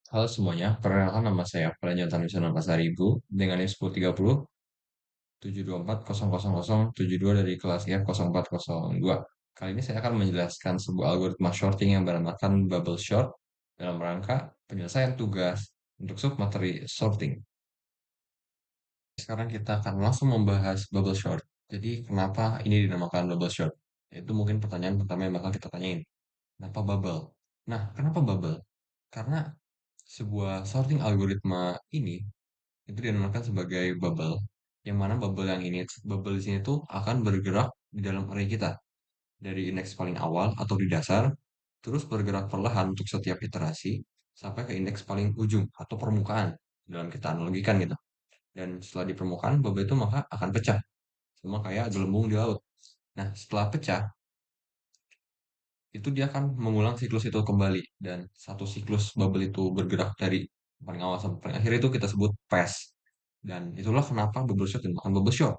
Halo semuanya, perkenalkan nama saya Pranjatan Wisnu Pasaribu dengan NIM 1030 724 000072 dari kelas IF 0402. Kali ini saya akan menjelaskan sebuah algoritma shorting yang bernamakan bubble short dalam rangka penyelesaian tugas untuk submateri sorting. Sekarang kita akan langsung membahas bubble short. Jadi kenapa ini dinamakan bubble short? Itu mungkin pertanyaan pertama yang bakal kita tanyain. Kenapa bubble? Nah, kenapa bubble? Karena sebuah sorting algoritma ini itu dinamakan sebagai bubble, yang mana bubble di sini tuh akan bergerak di dalam array kita dari indeks paling awal atau di dasar, terus bergerak perlahan untuk setiap iterasi sampai ke indeks paling ujung atau permukaan dalam kita analogikan gitu. Dan setelah di permukaan bubble itu maka akan pecah, sama kayak gelembung di laut. Nah, setelah pecah itu dia akan mengulang siklus itu kembali, dan satu siklus bubble itu bergerak dari paling awal sampai paling akhir itu kita sebut phase. Dan itulah kenapa bubble short dinamakan bubble short.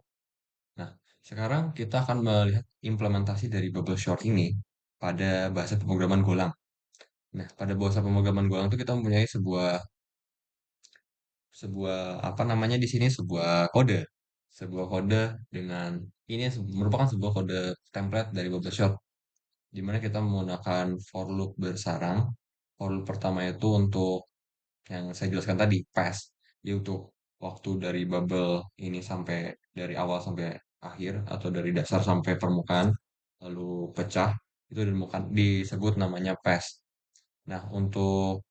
Nah, sekarang kita akan melihat implementasi dari bubble short ini pada bahasa pemrograman Golang. Nah, pada bahasa pemrograman Golang itu kita mempunyai sebuah sebuah apa namanya di sini sebuah kode. Sebuah kode dengan ini merupakan sebuah kode template dari bubble short di mana kita menggunakan for loop bersarang. For loop pertama itu untuk yang saya jelaskan tadi, pass. Jadi untuk waktu dari bubble ini sampai dari awal sampai akhir atau dari dasar sampai permukaan lalu pecah itu disebut namanya pass. Nah, untuk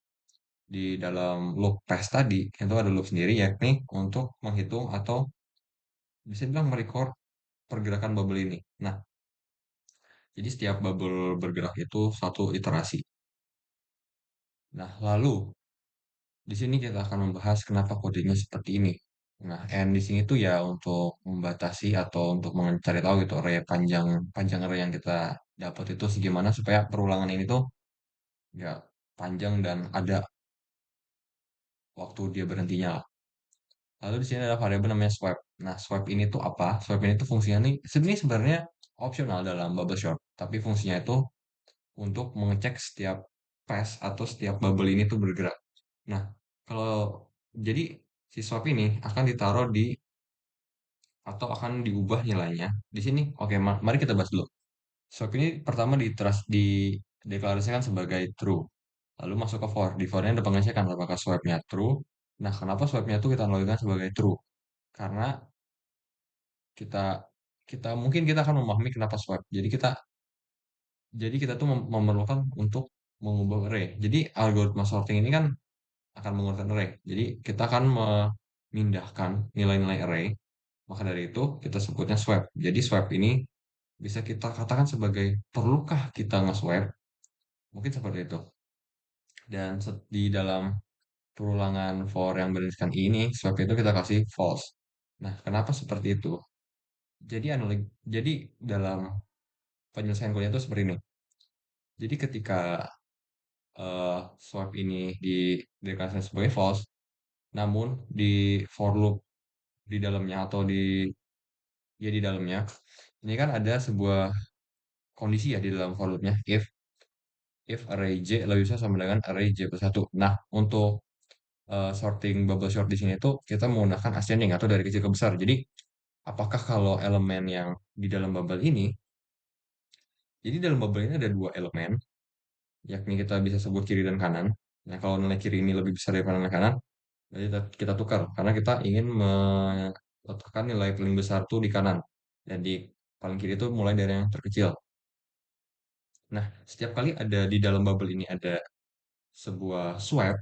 di dalam loop pass tadi itu ada loop sendiri yakni untuk menghitung atau bisa bilang merecord pergerakan bubble ini. Nah, jadi setiap bubble bergerak itu satu iterasi. Nah, lalu di sini kita akan membahas kenapa kodenya seperti ini. Nah, N di sini tuh ya untuk membatasi atau untuk mencari tahu gitu array panjang panjang array yang kita dapat itu segimana supaya perulangan ini tuh nggak panjang dan ada waktu dia berhentinya lah. Lalu di sini ada variabel namanya swipe. Nah, swipe ini tuh apa? Swipe ini tuh fungsinya nih sebenarnya opsional dalam bubble short, tapi fungsinya itu untuk mengecek setiap pass atau setiap bubble ini tuh bergerak. Nah, kalau jadi si swap ini akan ditaruh di atau akan diubah nilainya di sini. Oke, mari kita bahas dulu. Swap ini pertama dideklarasikan sebagai true. Lalu masuk ke for. Di for-nya ada pengecekan apakah swap-nya true. Nah, kenapa swap-nya itu kita analogikan sebagai true? Karena kita kita akan memahami kenapa swap. Jadi kita tuh memerlukan untuk mengubah array. Jadi algoritma sorting ini kan akan menggunakan array. Jadi kita akan memindahkan nilai-nilai array. Maka dari itu kita sebutnya swap. Jadi swap ini bisa kita katakan sebagai perlukah kita nge-swap? Mungkin seperti itu. Dan di dalam perulangan for yang berdasarkan ini, swap itu kita kasih false. Nah, kenapa seperti itu? Jadi dalam penyelesaian kuliah itu seperti ini. Jadi ketika swap ini dikasih sebagai false, namun di for loop di dalamnya atau di dalamnya ini kan ada sebuah kondisi ya di dalam for loopnya if array j lebih besar sama dengan array j plus 1. Nah, untuk sorting bubble short di sini tuh kita menggunakan ascending atau dari kecil ke besar. Jadi, apakah kalau elemen yang di dalam bubble ini, jadi dalam bubble ini ada dua elemen, yakni kita bisa sebut kiri dan kanan. Nah, kalau nilai kiri ini lebih besar daripada nilai kanan, jadi kita tukar karena kita ingin meletakkan nilai paling besar tuh di kanan dan di paling kiri itu mulai dari yang terkecil. Nah, setiap kali ada di dalam bubble ini ada sebuah swipe,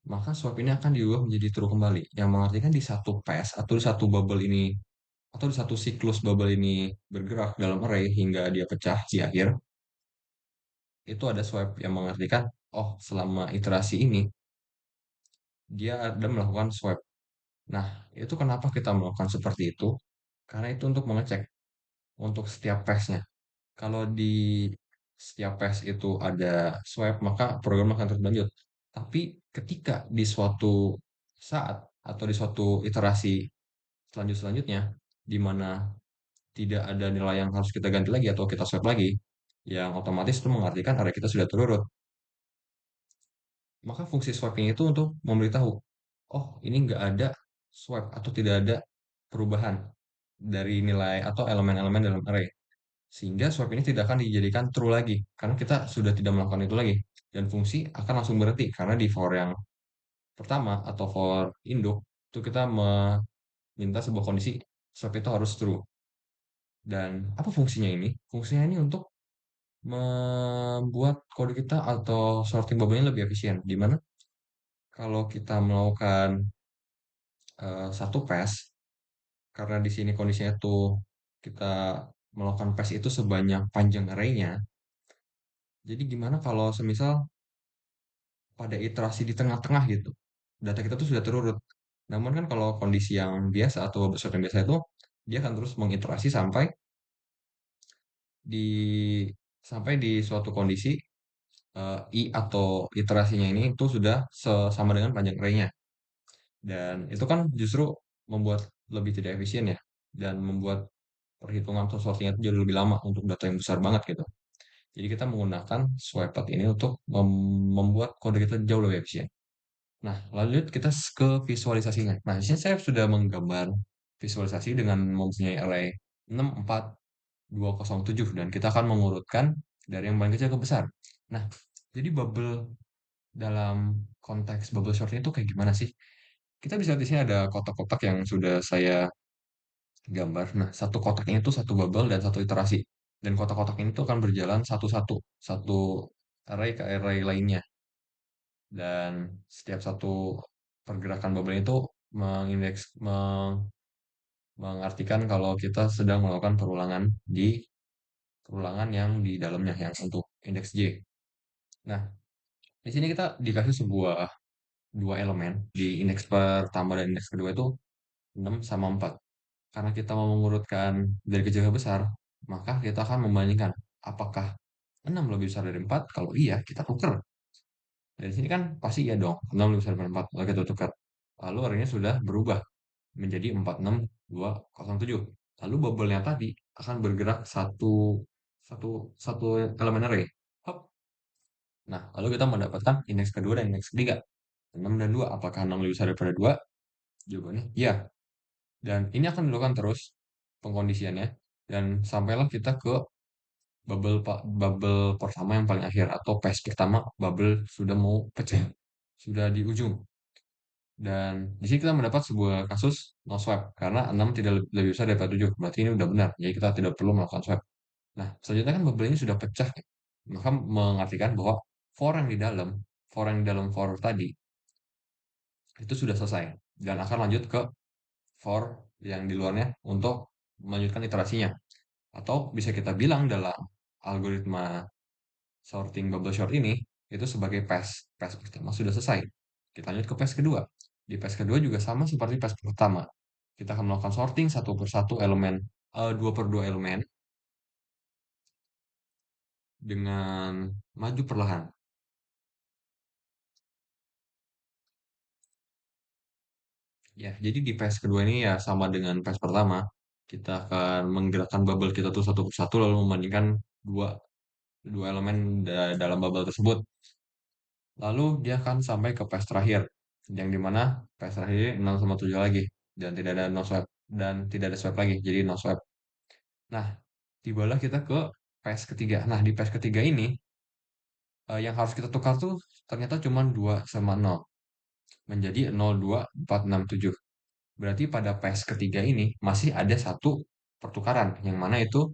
maka swap ini akan diubah menjadi true kembali. Yang mengartikan di satu pass atau di satu bubble ini atau di satu siklus bubble ini bergerak dalam array hingga dia pecah di akhir, itu ada swipe yang mengartikan, oh selama iterasi ini dia ada melakukan swipe. Nah, itu kenapa kita melakukan seperti itu? Karena itu untuk mengecek untuk setiap pass-nya. Kalau di setiap pass itu ada swipe, maka program akan terus lanjut. Tapi ketika di suatu saat atau di suatu iterasi selanjutnya, di mana tidak ada nilai yang harus kita ganti lagi atau kita swipe lagi, yang otomatis itu mengartikan area kita sudah terurut. Maka fungsi swiping itu untuk memberitahu, oh ini nggak ada swipe atau tidak ada perubahan dari nilai atau elemen-elemen dalam array. Sehingga swipe ini tidak akan dijadikan true lagi, karena kita sudah tidak melakukan itu lagi. Dan fungsi akan langsung berhenti, karena di for yang pertama atau for induk, itu kita meminta sebuah kondisi swipe itu harus true. Dan apa fungsinya ini? Fungsinya ini untuk membuat kode kita atau sorting bubble-nya lebih efisien. Di mana kalau kita melakukan satu pass, karena di sini kondisinya tuh kita melakukan pass itu sebanyak panjang array-nya. Jadi gimana kalau semisal pada iterasi di tengah-tengah gitu, data kita tuh sudah terurut. Namun kan kalau kondisi yang biasa atau bubble sort yang biasa itu, dia akan terus mengiterasi di sampai di suatu kondisi i atau iterasinya ini itu sudah sama dengan panjang array-nya. Dan itu kan justru membuat lebih tidak efisien ya, dan membuat perhitungan atau sortingnya itu jadi lebih lama untuk data yang besar banget gitu. Jadi kita menggunakan swipe ini untuk membuat kode kita jauh lebih efisien. Nah, lanjut kita ke visualisasinya. Nah, di sini saya sudah menggambar visualisasi dengan mempunyai array 6, 4, 2, 0, 7 dan kita akan mengurutkan dari yang paling kecil ke besar. Nah, jadi bubble dalam konteks bubble short itu kayak gimana sih? Kita bisa lihat di sini ada kotak-kotak yang sudah saya gambar. Nah, satu kotak ini tuh satu bubble dan satu iterasi. Dan kotak-kotak ini tuh akan berjalan satu-satu, satu array ke array lainnya. Dan setiap satu pergerakan bubble itu mengindeks, mengartikan kalau kita sedang melakukan perulangan yang di dalamnya, yang untuk indeks J. Nah, di sini kita dikasih dua elemen di indeks pertama dan indeks kedua itu 6 sama 4. Karena kita mau mengurutkan dari kecil ke besar, maka kita akan membandingkan apakah 6 lebih besar dari 4. Kalau iya, kita tuker. Dari sini kan pasti iya dong, 6 lebih besar dari 4. Lalu kita tukar. Lalu artinya sudah berubah menjadi 46, 2, 0, 7. Lalu bubble-nya tadi akan bergerak satu satu elemen array. Hop. Nah, lalu kita mendapatkan indeks kedua dan indeks ketiga. 6 dan 2. Apakah 6 lebih besar daripada 2? Jawabannya iya. Dan ini akan dilakukan terus pengkondisiannya dan sampailah kita ke bubble pertama yang paling akhir atau pass pertama, bubble sudah mau pecah, sudah di ujung. Dan di sini kita mendapat sebuah kasus no swap karena 6 tidak lebih besar daripada 7. Berarti ini udah benar. Jadi kita tidak perlu melakukan swap. Nah, selanjutnya kan bubble ini sudah pecah. Maka mengartikan bahwa for yang di dalam, for yang di dalam for tadi itu sudah selesai dan akan lanjut ke for yang di luarnya untuk melanjutkan iterasinya. Atau bisa kita bilang dalam algoritma sorting bubble short ini itu sebagai pass. Pass pertama sudah selesai. Kita lanjut ke pass kedua. Di pass kedua juga sama seperti pass pertama. Kita akan melakukan sorting satu per satu elemen, dua per dua elemen dengan maju perlahan. Ya, jadi di pass kedua ini ya sama dengan pass pertama. Kita akan menggerakkan bubble kita tuh satu per satu lalu membandingkan dua dua elemen dalam bubble tersebut. Lalu dia akan sampai ke pass terakhir, yang dimana pass terakhir ini 6 sama 7 lagi, dan tidak ada no swap, dan tidak ada swap lagi, jadi no swap. Nah, tibalah kita ke pass ketiga. Nah, di pass ketiga ini, yang harus kita tukar tuh ternyata cuma 2 sama 0, menjadi 0, 2, 4, 6, 7. Berarti pada pass ketiga ini masih ada satu pertukaran, yang mana itu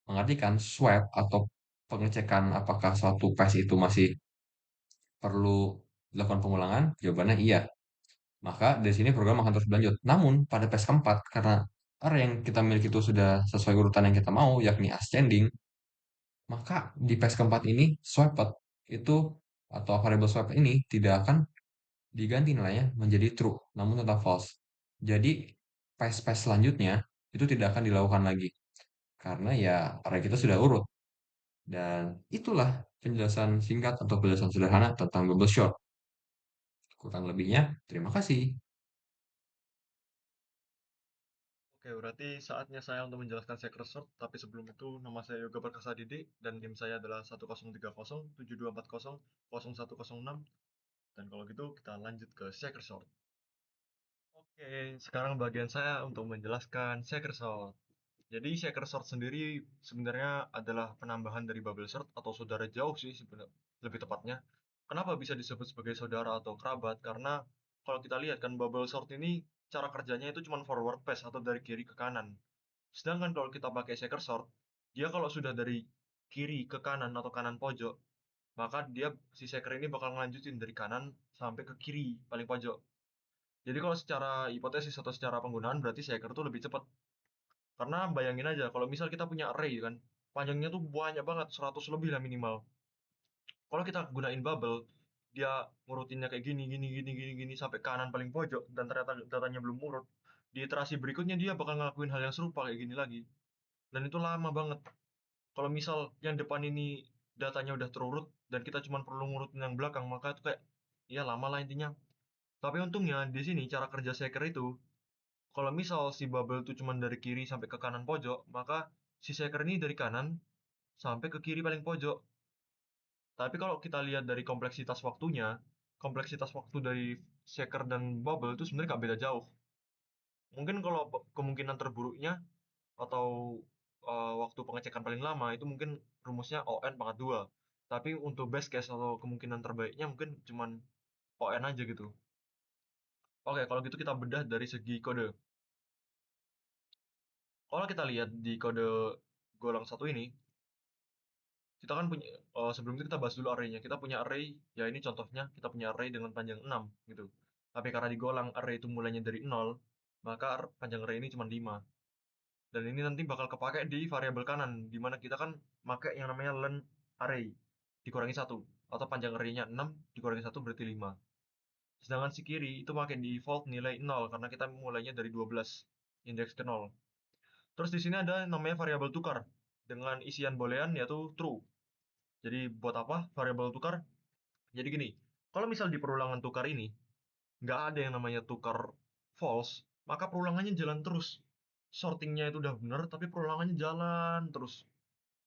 mengartikan swap atau pengecekan apakah suatu pass itu masih perlu dilakukan pengulangan, jawabannya iya. Maka dari sini program akan terus berlanjut. Namun pada pes keempat, karena array yang kita miliki itu sudah sesuai urutan yang kita mau, yakni ascending, maka di pes keempat ini swapped itu atau variable swap ini tidak akan diganti nilainya menjadi true, namun tetap false. Jadi pes-pes selanjutnya itu tidak akan dilakukan lagi karena ya array kita sudah urut. Dan itulah penjelasan singkat atau penjelasan sederhana tentang bubble short. Kurang lebihnya, terima kasih. Oke, berarti saatnya saya untuk menjelaskan Secret tapi sebelum itu nama saya Yoga Perkasa Didi dan NIM saya adalah 103072400106. Dan kalau gitu kita lanjut ke checker sort. Oke, sekarang bagian saya untuk menjelaskan checker sort. Jadi checker sort sendiri sebenarnya adalah penambahan dari bubble sort atau saudara jauh sih sebenarnya lebih tepatnya. Kenapa bisa disebut sebagai saudara atau kerabat? Karena kalau kita lihat kan bubble sort ini cara kerjanya itu cuma forward pass atau dari kiri ke kanan. Sedangkan kalau kita pakai checker sort, dia kalau sudah dari kiri ke kanan atau kanan pojok, maka dia si checker ini bakal ngelanjutin dari kanan sampai ke kiri paling pojok. Jadi kalau secara hipotesis atau secara penggunaan berarti checker itu lebih cepat. Karena bayangin aja kalau misal kita punya array kan, panjangnya tuh banyak banget, 100 lebih lah minimal. Kalau kita gunain bubble, dia ngurutinnya kayak gini, gini, gini, gini, gini, sampai kanan paling pojok, dan ternyata datanya belum urut. Di iterasi berikutnya dia bakal ngelakuin hal yang serupa kayak gini lagi. Dan itu lama banget. Kalau misal yang depan ini datanya udah terurut, dan kita cuma perlu ngurutin yang belakang, maka itu kayak, ya lama lah intinya. Tapi untungnya, di sini cara kerja shaker itu, kalau misal si bubble itu cuma dari kiri sampai ke kanan pojok, maka si shaker ini dari kanan sampai ke kiri paling pojok. Tapi kalau kita lihat dari kompleksitas waktunya, kompleksitas waktu dari shaker dan bubble itu sebenarnya nggak beda jauh. Mungkin kalau kemungkinan terburuknya atau waktu pengecekan paling lama itu mungkin rumusnya ON pangkat 2. Tapi untuk best case atau kemungkinan terbaiknya mungkin cuman ON aja gitu. Oke, kalau gitu kita bedah dari segi kode. Kalau kita lihat di kode golang satu ini, kita kan punya sebelum itu kita bahas dulu array-nya. Kita punya array, ya ini contohnya kita punya array dengan panjang 6 gitu. Tapi karena di golang array itu mulainya dari 0, maka panjang array ini cuma 5. Dan ini nanti bakal kepake di variabel kanan, di mana kita kan pakai yang namanya len array dikurangi 1 atau panjang array-nya 6 dikurangi 1 berarti 5. Sedangkan si kiri itu pakai default nilai 0 karena kita mulainya dari 12 indeks ke 0. Terus di sini ada namanya variabel tukar dengan isian boolean yaitu true. Jadi buat apa variabel tukar? Jadi gini, kalau misal di perulangan tukar ini nggak ada yang namanya tukar false, maka perulangannya jalan terus. Sortingnya itu udah bener, tapi perulangannya jalan terus.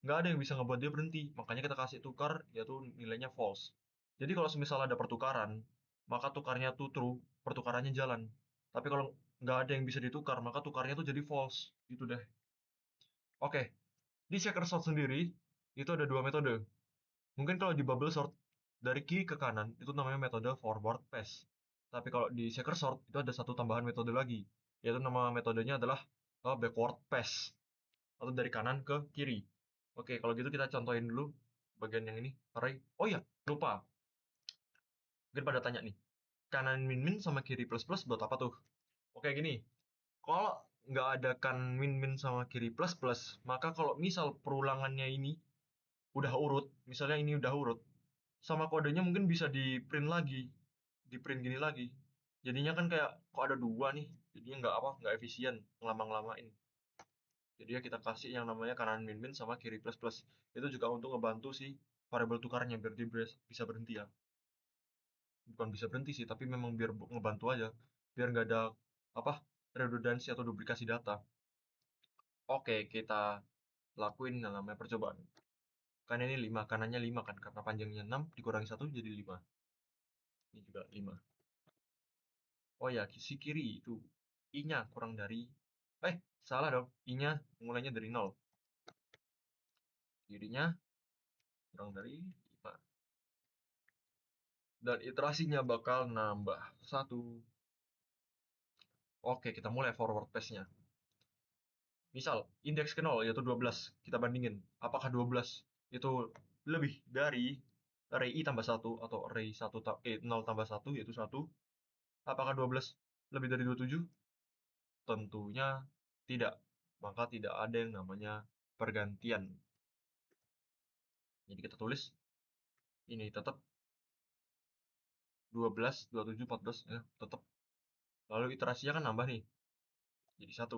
Nggak ada yang bisa ngebuat dia berhenti. Makanya kita kasih tukar, yaitu nilainya false. Jadi kalau misal ada pertukaran, maka tukarnya tuh true, pertukarannya jalan. Tapi kalau nggak ada yang bisa ditukar, maka tukarnya tuh jadi false. Gitu deh. Oke, di checker sort sendiri, itu ada dua metode. Mungkin kalau di bubble sort, dari kiri ke kanan, itu namanya metode forward pass. Tapi kalau di checker sort, itu ada satu tambahan metode lagi. Yaitu nama metodenya adalah backward pass. Atau dari kanan ke kiri. Oke, kalau gitu kita contohin dulu bagian yang ini. Array. Oh iya, lupa. Mungkin pada tanya nih. Kanan min-min sama kiri plus-plus buat apa tuh? Oke, gini. Kalau nggak ada kan min-min sama kiri plus-plus, maka kalau misal perulangannya ini udah urut, misalnya ini udah urut, sama kodenya mungkin bisa di print lagi, di print gini lagi. Jadinya kan kayak kok ada dua nih, jadinya nggak efisien, ngelama-ngelamain. Jadi ya kita kasih yang namanya kanan min min sama kiri plus plus. Itu juga untuk ngebantu si variabel tukarnya biar dia bisa berhenti ya. Bukan bisa berhenti sih, tapi memang biar ngebantu aja. Biar nggak ada apa redundansi atau duplikasi data. Oke, kita lakuin yang namanya percobaan. Kan ini 5 kanannya 5 kan, karena panjangnya 6 dikurangi 1 jadi 5. Ini juga 5. Oh ya, si kiri itu I-nya kurang dari salah dong. I-nya mulainya dari 0. Kirinya kurang dari 5. Dan iterasinya bakal nambah 1. Oke, kita mulai forward pass-nya. Misal, indeks ke 0 yaitu 12. Kita bandingin. Apakah 12 itu lebih dari array i tambah 1 atau array 0 tambah 1 yaitu 1? Apakah 12 lebih dari 27? Tentunya tidak. Maka tidak ada yang namanya pergantian. Jadi kita tulis ini tetap 12, 27, 14 ya, tetap. Lalu iterasinya kan nambah nih. Jadi 1.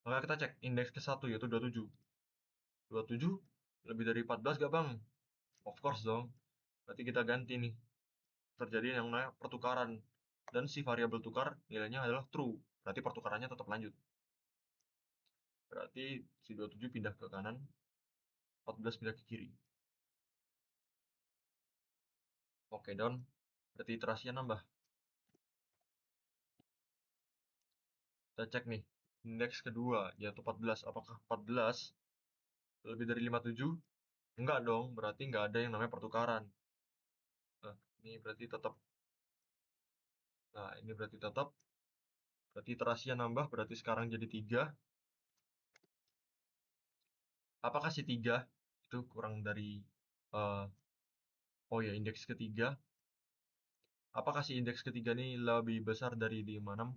Maka kita cek indeks ke 1 yaitu 27. 27 lebih dari 14 gak bang? Of course dong. Berarti kita ganti nih. Terjadi yang namanya pertukaran. Dan si variabel tukar nilainya adalah true. Berarti pertukarannya tetap lanjut. Berarti si 27 pindah ke kanan, 14 pindah ke kiri. Oke, down. berarti iterasinya nambah. Kita cek nih, indeks kedua, yaitu 14. Apakah 14 lebih dari 57? Enggak dong, berarti nggak ada yang namanya pertukaran. Nah, ini berarti tetap. Nah, ini berarti tetap. Berarti iterasinya nambah, berarti sekarang jadi 3. Apakah si 3 itu kurang dari, eh, oh ya, indeks ketiga. Apakah si indeks ketiga ini lebih besar dari 56?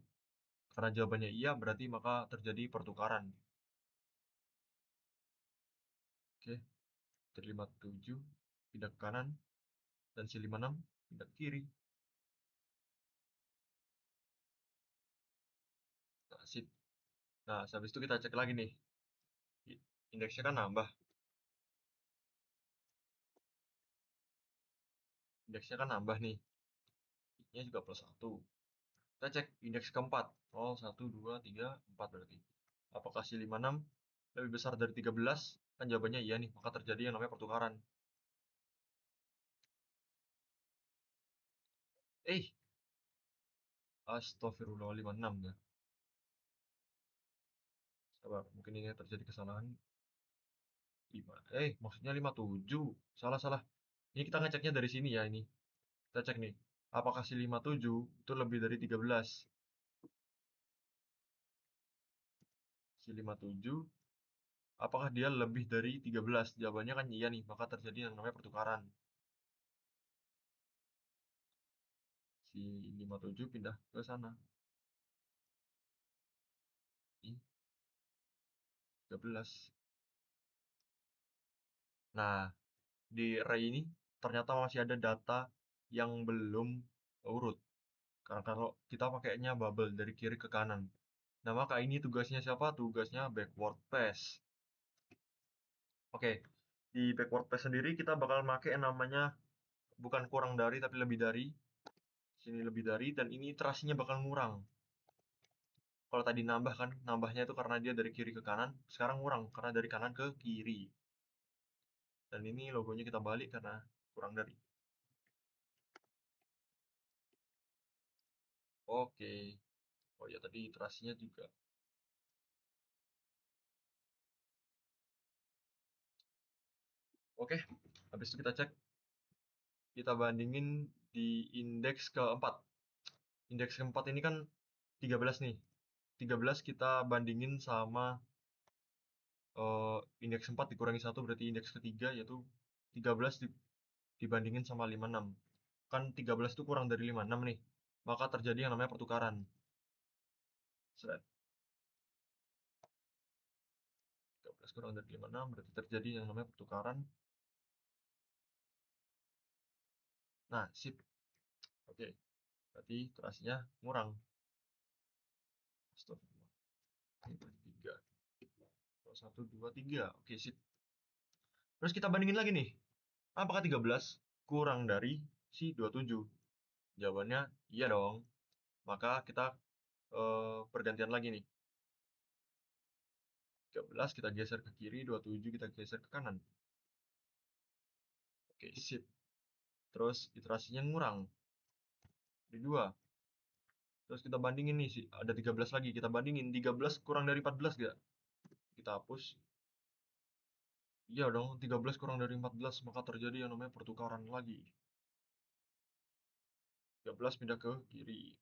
Karena jawabannya iya, berarti maka terjadi pertukaran. Oke, dari 57 pindah ke kanan, dan si 56 pindah ke kiri. Nah, sip. Nah, habis itu kita cek lagi nih. Indeksnya kan nambah. Indeksnya kan nambah nih. I-nya juga plus 1. Kita cek indeks keempat. Oh, 1, 2, 3, 4 berarti. Apakah si 56 lebih besar dari 13? Kan jawabannya iya nih, maka terjadi yang namanya pertukaran. Eh, astagfirullah, 56 ya. Sabar, mungkin ini terjadi kesalahan. 5. Maksudnya 57. Salah, salah. Ini kita ngeceknya dari sini ya ini. Kita cek nih. Apakah si 57 itu lebih dari 13? Si 57, apakah dia lebih dari 13? Jawabannya kan iya nih, maka terjadi yang namanya pertukaran. Si 57 pindah ke sana. Ih, 13. Nah, di array ini ternyata masih ada data yang belum urut. Karena kalau kita pakainya bubble dari kiri ke kanan. Nah, maka ini tugasnya siapa? Tugasnya backward pass. Oke, di backward pass sendiri kita bakal pakai yang namanya bukan kurang dari tapi lebih dari. Sini lebih dari, dan ini iterasinya bakal ngurang. Kalau tadi nambah kan, nambahnya itu karena dia dari kiri ke kanan, sekarang ngurang karena dari kanan ke kiri. Dan ini logonya kita balik karena kurang dari. Oke. Oh ya, tadi iterasinya juga. Oke, habis itu kita cek, kita bandingin di indeks keempat. Indeks keempat ini kan 13 nih. 13 kita bandingin sama indeks 4 dikurangi 1 berarti indeks ketiga, yaitu 13 dibandingin sama 56. Kan 13 itu kurang dari 56 nih. Maka terjadi yang namanya pertukaran. Seret. 13 kurang dari 56 berarti terjadi yang namanya pertukaran. Nah, sip. Oke. Berarti terasinya ngurang. Astagfirullah. Ini berarti 3. 1, 2, 3. Oke, sip. Terus kita bandingin lagi nih. Apakah 13 kurang dari si 27? Jawabannya iya dong. Maka kita pergantian lagi nih. 13 kita geser ke kiri, 27 kita geser ke kanan. Oke, sip. Terus iterasinya ngurang. Di 2. Terus kita bandingin nih, ada 13 lagi. Kita bandingin, 13 kurang dari 14 gak? Kita hapus. Iya dong, 13 kurang dari 14, maka terjadi yang namanya pertukaran lagi. 13 pindah ke kiri.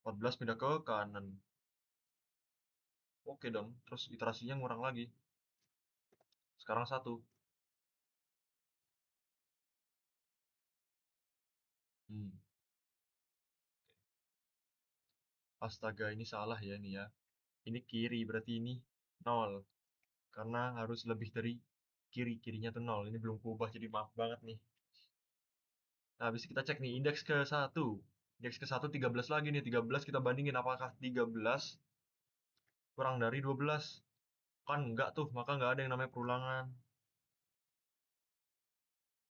14 pindah ke kanan. Oke dong, terus iterasinya ngurang lagi. Sekarang 1. Hmm. Astaga, ini salah ya ini ya. Ini kiri, berarti ini 0. Karena harus lebih dari kiri. Kirinya tuh 0. Ini belum kubah, jadi maaf banget nih. Nah, habis kita cek nih, indeks ke 1. Indeks ke 1, 13 lagi nih. 13 kita bandingin apakah 13 kurang dari 12. Kan enggak tuh, maka nggak ada yang namanya perulangan.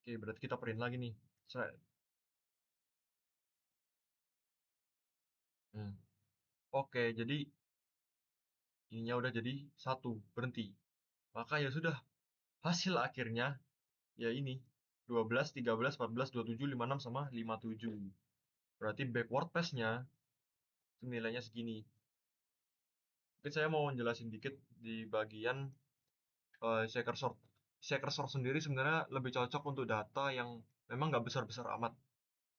Oke, berarti kita print lagi nih. Set. Hmm. Oke, jadi ininya udah jadi 1, berhenti. Maka ya sudah, hasil akhirnya ya ini. 12, 13, 14, 27, 56, sama 57. Berarti backward pass-nya itu nilainya segini. Mungkin saya mau jelasin dikit di bagian shaker sort. Shaker sort sendiri sebenarnya lebih cocok untuk data yang memang nggak besar-besar amat.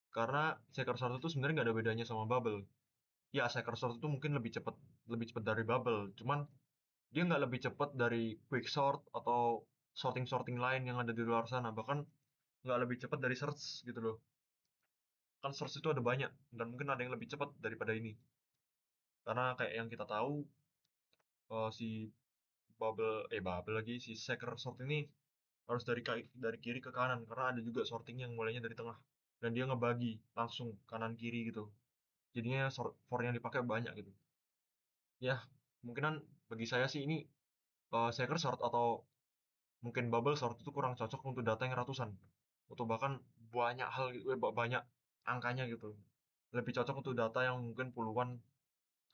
Karena shaker sort itu sebenarnya nggak ada bedanya sama bubble. Ya, shaker sort itu mungkin lebih cepat dari bubble. Cuman dia nggak lebih cepat dari quick sort atau sorting-sorting lain yang ada di luar sana. Bahkan nggak lebih cepat dari search gitu loh. Kan search itu ada banyak dan mungkin ada yang lebih cepat daripada ini. Karena kayak yang kita tahu si bubble lagi si shaker sort ini harus dari kiri ke kanan karena ada juga sorting yang mulainya dari tengah dan dia ngebagi langsung kanan kiri gitu. Jadinya for yang dipakai banyak gitu. Ya, kemungkinan bagi saya sih ini shaker sort atau mungkin bubble sort itu kurang cocok untuk data yang ratusan. Atau bahkan banyak hal gitu, banyak angkanya gitu. Lebih cocok untuk data yang mungkin puluhan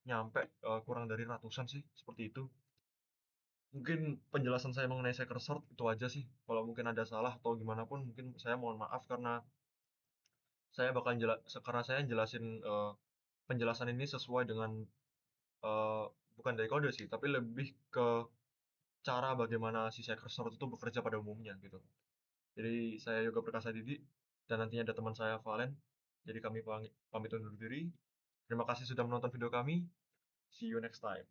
nyampe kurang dari ratusan sih, seperti itu. Mungkin penjelasan saya mengenai Shaker Sort itu aja sih. Kalau mungkin ada salah atau gimana pun, mungkin saya mohon maaf karena karena saya jelasin penjelasan ini sesuai dengan eh, bukan dari kode sih, tapi lebih ke cara bagaimana si Shaker Sort itu bekerja pada umumnya gitu. Jadi saya Yoga Perkasa Didi dan nantinya ada teman saya Valen. Jadi kami pamit undur diri. Terima kasih sudah menonton video kami. See you next time.